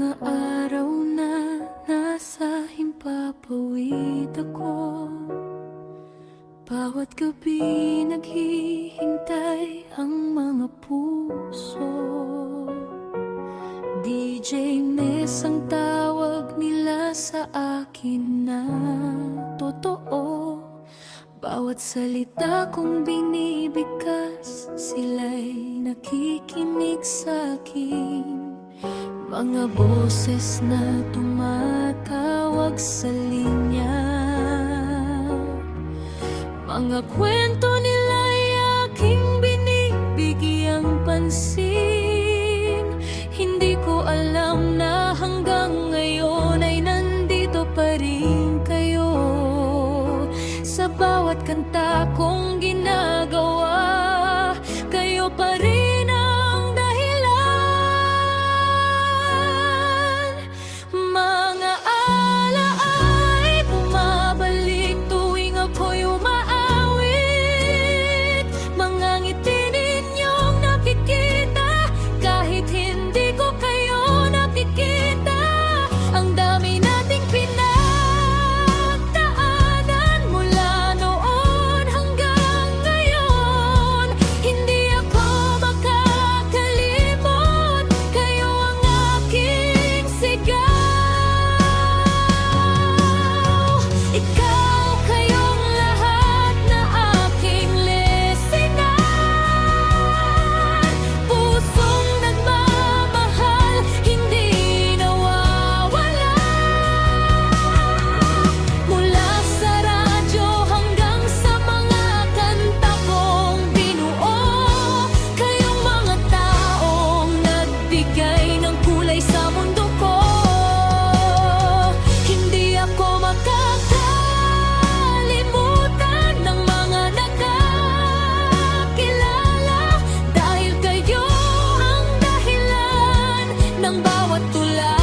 mga araw na nasa himpapawid ako. Bawat gabi naghihintay ang mga puso. DJ Ness ang tawag nila sa akin na totoo. Bawat salita kong binibigkas, sila'y nakikinig sa'kin. Mga boses na tumatawag sa linya, mga kwento nila'y aking binibigyang pansin. Hindi ko alam na hanggang ngayon ay nandito pa rin kayo. Sa bawat kanta kong ginagawa, kayo pa rin ang dahilan. Mga alaa'y bumabalik tuwing ako'y umaawit. Mga ngiti ninyong nakikita kahit hindi ko kayo nakikita. Ang dami nating pinagdaanan mula noon hanggang ngayon. Hindi ako makakalimot, kayo ang aking sigaw. Ikaw, kayong lahat na aking listenan. Pusong nagmamahal, hindi nawawala. Mula sa radyo hanggang sa mga kanta kong binuo, kayong mga taong nagbigay ng kulay sa mundo ko. Hindi ako makakalimutan ng mga nakakilala, dahil kayo ang dahilan ng bawat tula.